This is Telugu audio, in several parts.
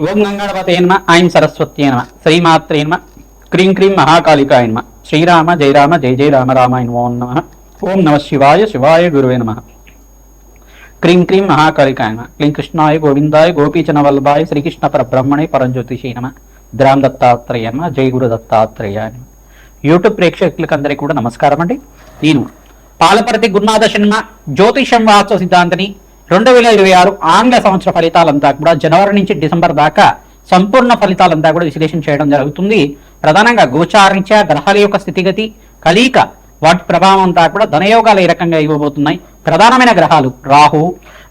ఓం గంగాధపతే నమ ఐం సరస్వత్యే నమ శ్రీమాత్రే నమ క్రీం క్రీం మహాకాళికాయ నమ శ్రీరామ జయ రామ జయ జయ రామ రామాయ నమో నమ ఓం నమ శివాయ శివాయ గురువే నమ క్రీం క్రీం మహాకాళికాయ నమ క్లీం కృష్ణాయ గోవిందాయ గోపీచన వల్లభాయ శ్రీకృష్ణ పరబ్రహ్మణే పరంజ్యోతిషే నమ గ్రామ దత్తాత్రేయ నమ జయ గురు దత్తాత్రేయ నమ. యూట్యూబ్ ప్రేక్షకులకందరికీ కూడా నమస్కారం అండి. నేను పాలపర్తి గురునాథ శర్మ జ్యోతిషం వాస్తవ సిద్ధాంతిని. 2026 ఆంగ్ల సంవత్సర ఫలితాలంతా కూడా జనవరి నుంచి డిసెంబర్ దాకా సంపూర్ణ ఫలితాలంతా కూడా విశ్లేషణ చేయడం జరుగుతుంది. ప్రధానంగా గోచారించ గ్రహాల యొక్క స్థితిగతి కలీక వాటి ప్రభావం అంతా కూడా ధనయోగాలు ఏ రకంగా ఇవ్వబోతున్నాయి. ప్రధానమైన గ్రహాలు రాహు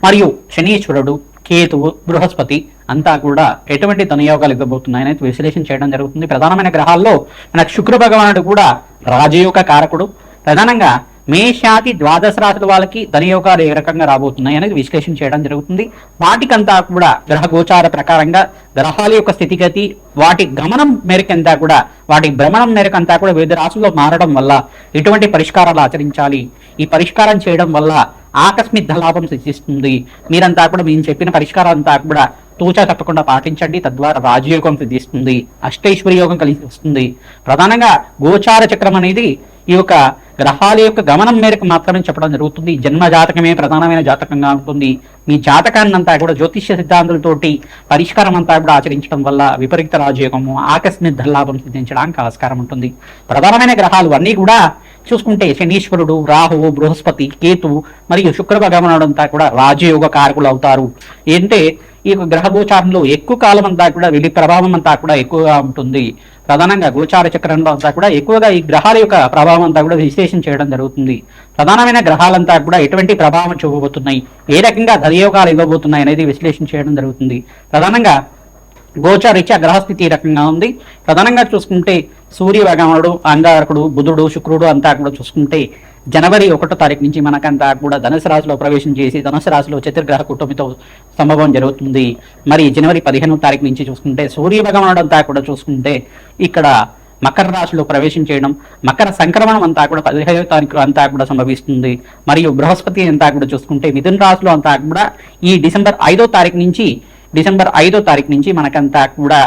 మరియు శనీశ్వరుడు కేతువు బృహస్పతి అంతా కూడా ఎటువంటి ధనయోగాలు ఇవ్వబోతున్నాయి అనేది విశ్లేషణ చేయడం జరుగుతుంది. ప్రధానమైన గ్రహాల్లో మనకు శుక్ర భగవానుడు కూడా రాజయోగ కారకుడు. ప్రధానంగా మేషాది ద్వాదశ రాశుల వాళ్ళకి ధనయోగాలు ఏ రకంగా రాబోతున్నాయి అనేది విశ్లేషణ చేయడం జరుగుతుంది. వాటికంతా కూడా గ్రహ గోచార ప్రకారంగా గ్రహాల యొక్క స్థితిగతి వాటి గమనం మేరకంతా కూడా వాటి భ్రమణం మేరకంతా కూడా వివిధ రాశుల్లో మారడం వల్ల ఎటువంటి పరిష్కారాలు ఆచరించాలి, ఈ పరిష్కారం చేయడం వల్ల ఆకస్మిక లాభం సిద్ధిస్తుంది. మీరంతా కూడా మేము చెప్పిన పరిష్కారం అంతా కూడా తూచా తప్పకుండా పాటించండి. తద్వారా రాజయోగం సిద్ధిస్తుంది, అష్టైశ్వర్య యోగం కలిసి వస్తుంది. ప్రధానంగా గోచార చక్రం అనేది ఈ యొక్క గ్రహాల యొక్క గమనం మేరకు మాత్రమే చెప్పడం జరుగుతుంది. జన్మ జాతకమే ప్రధానమైన జాతకంగా ఉంటుంది. మీ జాతకాన్ని అంతా కూడా జ్యోతిష్య సిద్ధాంతాలతోటి పరిష్కారం అంతా కూడా ఆచరించడం వల్ల విపరీత రాజయోగము ఆకస్మిక ధనలాభం సిద్ధించడానికి ఆస్కారం ఉంటుంది. ప్రధానమైన గ్రహాలు అన్నీ కూడా చూసుకుంటే శనీశ్వరుడు రాహువు బృహస్పతి కేతువు మరియు శుక్ర భగవానుడు అంతా కూడా రాజయోగ కారకులు అవుతారు. ఏంటంటే ఈ యొక్క గ్రహ గోచారంలో ఎక్కువ కాలం అంతా కూడా వీటి ప్రభావం అంతా కూడా ఎక్కువగా ఉంటుంది. ప్రధానంగా గోచార చక్రంలో అంతా కూడా ఎక్కువగా ఈ గ్రహాల యొక్క ప్రభావం అంతా కూడా విశ్లేషణ చేయడం జరుగుతుంది. ప్రధానమైన గ్రహాలంతా కూడా ఎటువంటి ప్రభావం చూపబోతున్నాయి, ఏ రకంగా ధనయోగాలు ఇవ్వబోతున్నాయి అనేది విశ్లేషణ చేయడం జరుగుతుంది. ప్రధానంగా గోచారీత్యా గ్రహస్థితి ఈ రకంగా ఉంది. ప్రధానంగా చూసుకుంటే సూర్య భగవానుడు అంగారకుడు బుధుడు శుక్రుడు అంతా కూడా చూసుకుంటే జనవరి 1వ తారీఖు నుంచి మనకంతా కూడా ధనుసు రాశిలో ప్రవేశం చేసి ధనుసు రాశిలో చతుర్గ్రహ కుటుంబితో సంభవం జరుగుతుంది. మరి జనవరి 15వ తారీఖు నుంచి చూసుకుంటే సూర్య భగవానుడు అంతా కూడా చూసుకుంటే ఇక్కడ మకర రాశిలో ప్రవేశం చేయడం, మకర సంక్రమణం అంతా కూడా 15వ తారీఖు అంతా కూడా సంభవిస్తుంది. మరియు బృహస్పతి అంతా కూడా చూసుకుంటే మిథున రాశిలో అంతా కూడా ఈ డిసెంబర్ 5వ తారీఖు నుంచి మనకంతా కూడా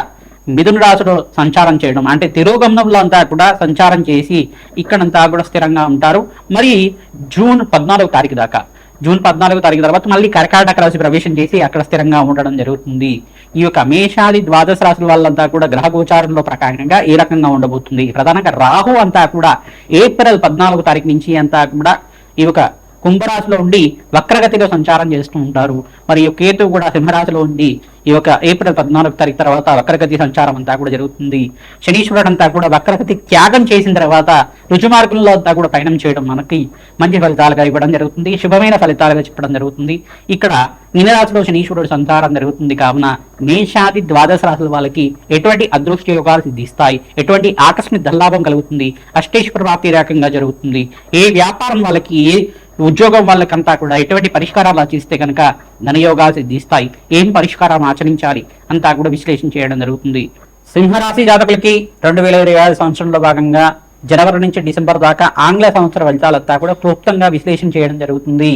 మిథున రాశిలో సంచారం చేయడం అంటే తిరోగమనంలో అంతా కూడా సంచారం చేసి ఇక్కడంతా కూడా స్థిరంగా ఉంటారు. మరి జూన్ 14వ తారీఖు దాకా జూన్ 14వ తారీఖు తర్వాత మళ్ళీ కర్కాటక రాశి ప్రవేశం చేసి అక్కడ స్థిరంగా ఉండడం జరుగుతుంది. ఈ యొక్క మేషాది ద్వాదశ రాశుల వాళ్ళంతా కూడా గ్రహ గోచారంలో ప్రకారంగా ఏ రకంగా ఉండబోతుంది. ప్రధానంగా రాహు అంతా కూడా ఏప్రిల్ 14వ తారీఖు నుంచి అంతా కూడా ఈ యొక్క కుంభరాశిలో ఉండి వక్రగతిలో సంచారం చేస్తూ ఉంటారు. మరియు కేతు కూడా సింహరాశిలో ఉండి ఈ యొక్క ఏప్రిల్ 14వ తారీఖు తర్వాత వక్రగతి సంచారం అంతా కూడా జరుగుతుంది. శనీశ్వరుడు అంతా కూడా వక్రగతి త్యాగం చేసిన తర్వాత రుజుమార్గంలో అంతా కూడా పయనం చేయడం మనకి మంచి ఫలితాలుగా ఇవ్వడం జరుగుతుంది, శుభమైన ఫలితాలుగా చెప్పడం జరుగుతుంది. ఇక్కడ మీనరాశిలో శనీశ్వరుడు సంచారం జరుగుతుంది కావున మేషాది ద్వాదశ రాశుల వాళ్ళకి ఎటువంటి అదృష్ట యోగాలు సిద్ధిస్తాయి, ఎటువంటి ఆకస్మిక ధనలాభం కలుగుతుంది, అష్టైశ్వర ప్రాప్తి రకంగా జరుగుతుంది. ఏ వ్యాపారం వాళ్ళకి ఏ ఉద్యోగం వాళ్ళకంతా కూడా ఎటువంటి పరిష్కారాలు ఆచరిస్తే కనుక ధనయోగాలు సిద్ధిస్తాయి, ఏం పరిష్కారం ఆచరించాలి అంతా కూడా విశ్లేషణ చేయడం జరుగుతుంది. సింహరాశి జాతకులకి 2025 సంవత్సరంలో భాగంగా జనవరి నుంచి డిసెంబర్ దాకా ఆంగ్ల సంవత్సర ఫలితాలంతా కూడా క్లుప్తంగా విశ్లేషణ చేయడం జరుగుతుంది.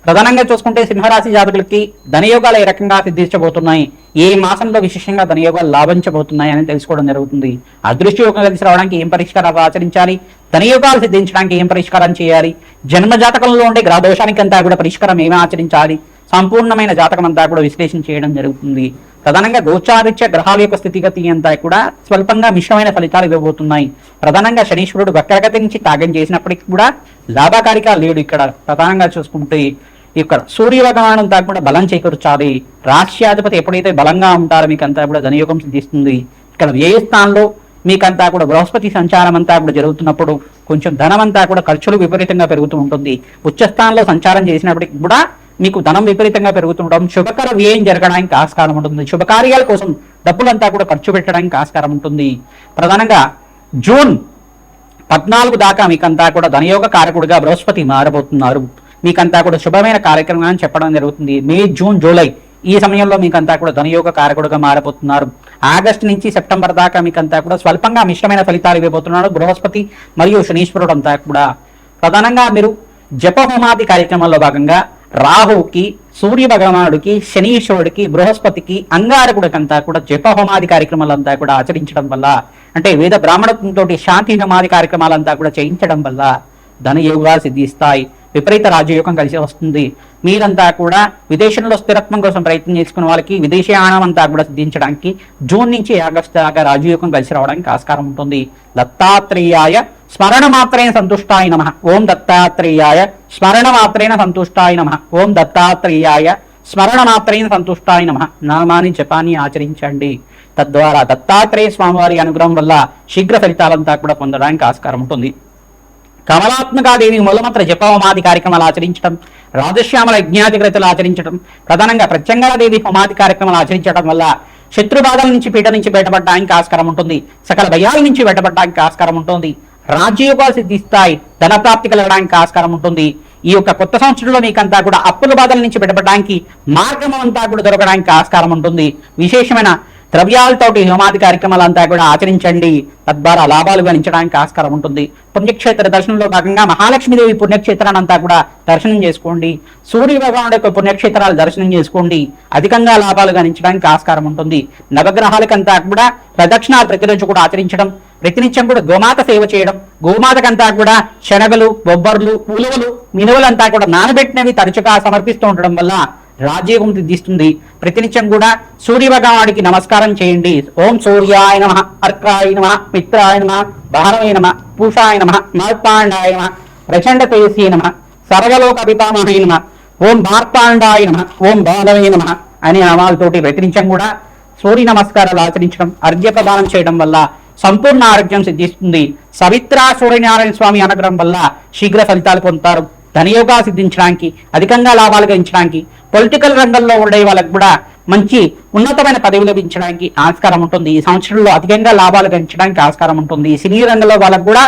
ప్రధానంగా చూసుకుంటే సింహరాశి జాతకులకి ధనయోగాలు ఏ రకంగా సిద్ధించబోతున్నాయి, ఏ మాసంలో విశేషంగా ధనయోగాలు లాభించబోతున్నాయి అని తెలుసుకోవడం జరుగుతుంది. అదృష్ట యోగం కలిసి రావడానికి ఏం పరిష్కారాలు ఆచరించాలి, ధనయోగాలు సిద్ధించడానికి ఏం పరిష్కారం చేయాలి, జన్మ జాతకంలో ఉండే గ్రహ దోషానికి అంతా కూడా పరిష్కారం ఏమి ఆచరించాలి, సంపూర్ణమైన జాతకం అంతా కూడా విశ్లేషణ చేయడం జరుగుతుంది. ప్రధానంగా గోచారిత్య గ్రహాల యొక్క స్థితిగతి అంతా కూడా స్వల్పంగా మిశ్రమైన ఫలితాలు ఇవ్వబోతున్నాయి. ప్రధానంగా శనీశ్వరుడు వక్రగతి నుంచి త్యాగం చేసినప్పటికీ కూడా లాభకారిగా లేడు. ఇక్కడ ప్రధానంగా చూసుకుంటే ఇక్కడ సూర్య భగవాను అంతా కూడా బలం చేకూర్చాలి. రాష్ట్రాధిపతి ఎప్పుడైతే బలంగా ఉంటారో మీకు అంతా కూడా ధనయోగం సిద్ధిస్తుంది. ఇక్కడ వ్యయ స్థానంలో మీకంతా కూడా బృహస్పతి సంచారం అంతా కూడా జరుగుతున్నప్పుడు కొంచెం ధనం అంతా కూడా ఖర్చులు విపరీతంగా పెరుగుతూ ఉంటుంది. ఉచ్చస్థానంలో సంచారం చేసినప్పటికీ కూడా మీకు ధనం విపరీతంగా పెరుగుతుండడం, శుభకర వ్యయం జరగడానికి ఆస్కారం ఉంటుంది. శుభకార్యాల కోసం డబ్బులంతా కూడా ఖర్చు పెట్టడానికి ఆస్కారం ఉంటుంది. ప్రధానంగా జూన్ 14 దాకా మీకంతా కూడా ధనయోగ కారకుడిగా బృహస్పతి మారబోతున్నారు. మీకంతా కూడా శుభమైన కార్యక్రమాన్ని చెప్పడం జరుగుతుంది. మే జూన్ జూలై ఈ సమయంలో మీకంతా కూడా ధనయోగ కారకుడిగా మారబోతున్నారు. ఆగస్టు నుంచి సెప్టెంబర్ దాకా మీకంతా కూడా స్వల్పంగా మిశ్రమైన ఫలితాలు ఇవ్వబోతున్నారు బృహస్పతి మరియు శనీశ్వరుడు అంతా కూడా. ప్రధానంగా మీరు జపహోమాది కార్యక్రమాల్లో భాగంగా రాహుకి సూర్య భగవానుడికి, శనీశ్వరుడికి, బృహస్పతికి, అంగారకుడికంతా కూడా జప హోమాది కార్యక్రమాలంతా కూడా ఆచరించడం వల్ల, అంటే వేద బ్రాహ్మణత్వంతో శాంతి హోమాది కార్యక్రమాలంతా కూడా చేయించడం వల్ల ధనయోగాలు సిద్ధిస్తాయి. విపరీత రాజయోగం కలిసి వస్తుంది. మీరంతా కూడా విదేశంలో స్థిరత్వం కోసం ప్రయత్నం చేసుకున్న వాళ్ళకి విదేశీయానం అంతా కూడా సిద్ధించడానికి జూన్ నుంచి ఆగస్టు దాకా రాజయోగం కలిసి రావడానికి ఆస్కారం ఉంటుంది. దత్తాత్రేయాయ స్మరణ మాత్రేణ సంతుష్టాయ నమః. ఓం దత్తాత్రేయాయ స్మరణ మాత్రేణ సంతుష్టాయ నమః. ఓం దత్తాత్రేయాయ స్మరణ మాత్రేణ సంతుష్టాయ నమః నామాన్ని జపాన్ని ఆచరించండి. తద్వారా దత్తాత్రేయ స్వామివారి అనుగ్రహం వల్ల శీఘ్ర ఫలితాలంతా కూడా పొందడానికి ఆస్కారం ఉంటుంది. కమలాత్మకాదేవి మూలమంత్ర జపహోమాది కార్యక్రమాలు ఆచరించడం, రాజశ్యామల యజ్ఞాధికృతులు ఆచరించడం, ప్రధానంగా ప్రత్యంగాదేవి హోమాది కార్యక్రమాలు ఆచరించడం వల్ల శత్రుబాధల నుంచి పీడ నుంచి బయటపడడానికి ఆస్కారం ఉంటుంది. సకల భయాల నుంచి బయటపడడానికి ఆస్కారం ఉంటుంది. రాజ్యయోగాలు సిద్ధిస్తాయి. ధనప్రాప్తి కలగడానికి ఆస్కారం ఉంటుంది. ఈ యొక్క కొత్త సంవత్సరంలో మీకంతా కూడా అప్పుల బాధల నుంచి బయటపడడానికి మార్గం అంతా కూడా దొరకడానికి ఆస్కారం ఉంటుంది. విశేషమైన ద్రవ్యాలతోటి హోమాది కార్యక్రమాలంతా కూడా ఆచరించండి. తద్వారా లాభాలు గణించడానికి ఆస్కారం ఉంటుంది. పుణ్యక్షేత్ర దర్శనంలో భాగంగా మహాలక్ష్మీదేవి పుణ్యక్షేత్రాన్ని అంతా కూడా దర్శనం చేసుకోండి. సూర్య భగవానుడి యొక్క పుణ్యక్షేత్రాలు దర్శనం చేసుకోండి. అధికంగా లాభాలు గణించడానికి ఆస్కారం ఉంటుంది. నవగ్రహాలకంతా కూడా ప్రదక్షిణాలు ప్రతిరోజు కూడా ఆచరించడం, ప్రతినిత్యం కూడా గోమాత సేవ చేయడం, గోమాతకంతా కూడా శనగలు, బొబ్బర్లు, ఉలువలు, మినువులంతా కూడా నానబెట్టినవి తరచుగా సమర్పిస్తూ ఉండడం వల్ల రాజ్యోగం సిద్ధిస్తుంది. ప్రతినిత్యం కూడా సూర్య భగవానుడికి నమస్కారం చేయండి. ఓం సూర్యాయ నమః, అర్కాయ నమః, మిత్రాయ నమః, భారవే నమః, పూషాయ నమః, మార్తాండాయ నమః, ప్రచండ తేజస్వే నమః, సర్వలోక పితామహాయ నమః, ఓం మార్తాండాయ నమః, ఓం బాలవే నమః అనే నామాలతోటి ప్రతినిత్యం కూడా సూర్య నమస్కారాలు ఆచరించడం, అర్ఘ్య ప్రదానం చేయడం వల్ల సంపూర్ణ ఆరోగ్యం సిద్ధిస్తుంది. సవిత్రా సూర్యనారాయణ స్వామి అనుగ్రహం వల్ల శీఘ్ర ఫలితాలు పొందుతారు. ధనయోగా సిద్ధించడానికి, అధికంగా లాభాలు గణించడానికి, పొలిటికల్ రంగంలో ఉండే వాళ్ళకు కూడా మంచి ఉన్నతమైన పదవి లభించడానికి ఆస్కారం ఉంటుంది. ఈ సంవత్సరంలో అధికంగా లాభాలు గణించడానికి ఆస్కారం ఉంటుంది. సినీ రంగంలో వాళ్ళకు కూడా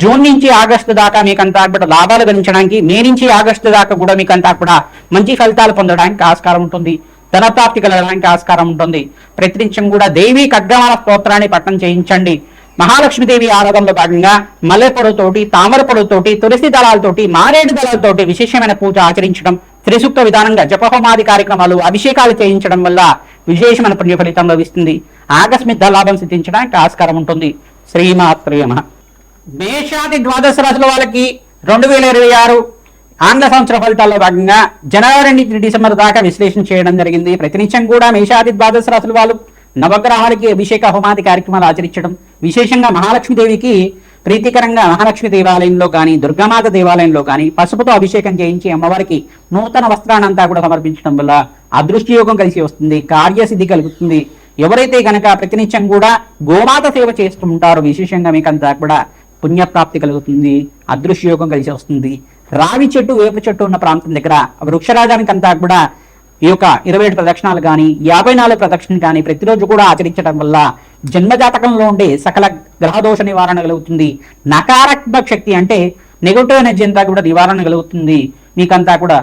జూన్ నుంచి ఆగస్టు దాకా మీకంతా కూడా లాభాలు గణించడానికి, మే నుంచి ఆగస్టు దాకా కూడా మీకంతా కూడా మంచి ఫలితాలు పొందడానికి ఆస్కారం ఉంటుంది. ధనప్రాప్తి కలగడానికి ఆస్కారం ఉంటుంది. ప్రతినిత్యం కూడా దేవి ఖడ్గమాల స్తోత్రాన్ని పఠనం చేయించండి. మహాలక్ష్మీదేవి ఆరాధనలో భాగంగా మల్లె పొడవుతోటి, తామర పొడవుతోటి, తులసి దళాలతోటి, మారేడు దళాలతోటి విశేషమైన పూజ ఆచరించడం, త్రిసూక్త విధానంగా జపహోమాది కార్యక్రమాలు, అభిషేకాలు చేయించడం వల్ల విశేషమైన పుణ్య ఫలితం లభిస్తుంది. ఆకస్మిక లాభం సిద్ధించడానికి ఆస్కారం ఉంటుంది. శ్రీమాత్రే నమః. మేషాది ద్వాదశ రాశుల వాళ్ళకి 2026 ఆంగ్ల సంవత్సర ఫలితాల్లో భాగంగా జనవరి నుంచి డిసెంబర్ దాకా విశ్లేషణ చేయడం జరిగింది. ప్రతినిత్యం కూడా మేషాది ద్వాదశ రాశుల వాళ్ళు నవగ్రహాలకి అభిషేక హోమాది కార్యక్రమాలు ఆచరించడం, విశేషంగా మహాలక్ష్మీదేవికి ప్రీతికరంగా మహాలక్ష్మి దేవాలయంలో కానీ, దుర్గామాత దేవాలయంలో కానీ పసుపుతో అభిషేకం చేయించి అమ్మవారికి నూతన వస్త్రాన్నంతా కూడా సమర్పించడం వల్ల అదృష్టయోగం కలిసి వస్తుంది. కార్యసిద్ధి కలుగుతుంది. ఎవరైతే కనుక ప్రతినిత్యం కూడా గోమాత సేవ చేస్తూ ఉంటారో విశేషంగా మీకంతా కూడా పుణ్యప్రాప్తి కలుగుతుంది. అదృష్టయోగం కలిసి వస్తుంది. రావి చెట్టు, వేప చెట్టు ఉన్న ప్రాంతం దగ్గర వృక్షరాజానికి అంతా కూడా ఈ యొక్క 27 ప్రదక్షిణాలు కానీ, 54 ప్రదక్షిణలు కానీ ప్రతిరోజు కూడా ఆచరించడం వల్ల జన్మజాతకంలో ఉండే సకల గ్రహదోష నివారణ కలుగుతుంది. నకారాత్మక శక్తి అంటే నెగటివ్ ఎనర్జీ అంతా కూడా నివారణ కలుగుతుంది. మీకంతా కూడా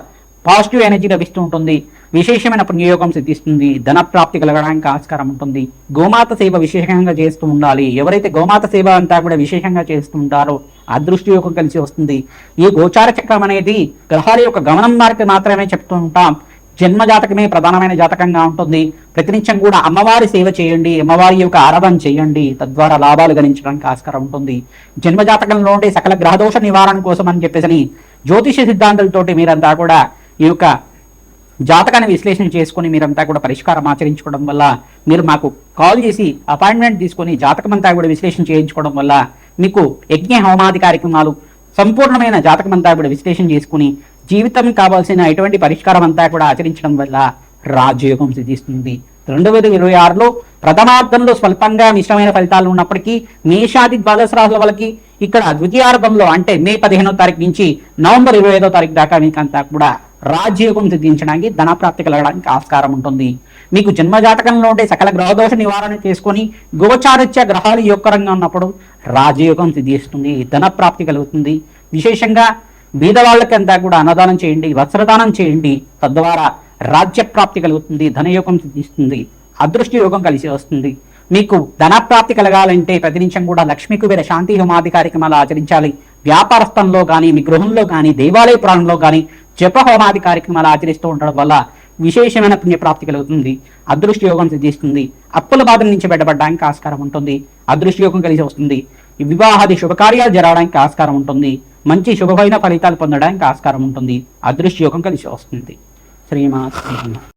పాజిటివ్ ఎనర్జీ లభిస్తూ ఉంటుంది. విశేషమైన పుణ్యయోగం సిద్ధిస్తుంది. ధన ప్రాప్తి కలగడానికి ఆస్కారం ఉంటుంది. గోమాత సేవ విశేషంగా చేస్తూ ఉండాలి. ఎవరైతే గోమాత సేవ అంతా కూడా విశేషంగా చేస్తూ ఉంటారో అదృష్టయోగం కలిసి వస్తుంది. ఈ గోచార చక్రం అనేది గ్రహాల యొక్క గమనం మార్గం మాత్రమే చెప్తూ ఉంటాం. జన్మ జాతకమే ప్రధానమైన జాతకంగా ఉంటుంది. ప్రతినిత్యం కూడా అమ్మవారి సేవ చేయండి, అమ్మవారి యొక్క ఆరాధన చేయండి. తద్వారా లాభాలు గణించడానికి ఆస్కారం ఉంటుంది. జన్మ జాతకంలో ఉండే సకల గ్రహదోష నివారణ కోసం అని చెప్పేసి జ్యోతిష సిద్ధాంతాలతోటి మీరంతా కూడా ఈ యొక్క జాతకాన్ని విశ్లేషణ చేసుకుని మీరంతా కూడా పరిష్కారం ఆచరించుకోవడం వల్ల, మీరు మాకు కాల్ చేసి అపాయింట్మెంట్ తీసుకొని జాతకం అంతా కూడా విశ్లేషణ చేయించుకోవడం వల్ల మీకు యజ్ఞ హోమాది కార్యక్రమాలు సంపూర్ణమైన జాతకం అంతా కూడా విశ్లేషణ చేసుకుని జీవితం కావాల్సిన ఎటువంటి పరిష్కారం అంతా కూడా ఆచరించడం వల్ల రాజయోగం సిద్ధిస్తుంది. 2026లో ప్రథమార్థంలో స్వల్పంగా మిశ్రమైన ఫలితాలు ఉన్నప్పటికీ మేషాది ద్వాదశ రాశుల వాళ్ళకి ఇక్కడ ద్వితీయార్థంలో అంటే మే 15వ తారీఖు నుంచి నవంబర్ 25వ తారీఖు దాకా మీకంతా కూడా రాజయోగం సిద్ధించడానికి ధనప్రాప్తి కలగడానికి ఆస్కారం ఉంటుంది. మీకు జన్మజాతకంలో ఉంటే సకల గ్రహదోష నివారణ చేసుకొని గోచారిత్య గ్రహాలు యోగకరంగా ఉన్నప్పుడు రాజయోగం సిద్ధిస్తుంది. ధనప్రాప్తి కలుగుతుంది. విశేషంగా బీదవాళ్ళకంతా కూడా అన్నదానం చేయండి, వస్త్రదానం చేయండి. తద్వారా రాజ్యప్రాప్తి కలుగుతుంది. ధనయోగం సిద్ధిస్తుంది. అదృష్ట యోగం కలిసి వస్తుంది. మీకు ధనప్రాప్తి కలగాలంటే ప్రతినిత్యం కూడా లక్ష్మీ కుబేర శాంతి హోమాది కార్యక్రమాలు ఆచరించాలి. వ్యాపార స్థలంలో కానీ, మీ గృహంలో కానీ, దేవాలయ ప్రాంతంలో కానీ జప హోమాది కార్యక్రమాలు ఆచరిస్తూ ఉండడం వల్ల విశేషమైన పుణ్యప్రాప్తి కలుగుతుంది, అదృష్ట యోగం సిద్ధిస్తుంది, అప్పుల బాధ నుంచి బయటపడడానికి ఆస్కారం ఉంటుంది, అదృష్ట యోగం కలిసి వస్తుంది, వివాహాది శుభకార్యాలు జరగడానికి ఆస్కారం ఉంటుంది, మంచి శుభమైన ఫలితాలు పొందడానికి ఆస్కారం ఉంటుంది, అదృష్ట యోగం కలిసి వస్తుంది. శ్రీమాత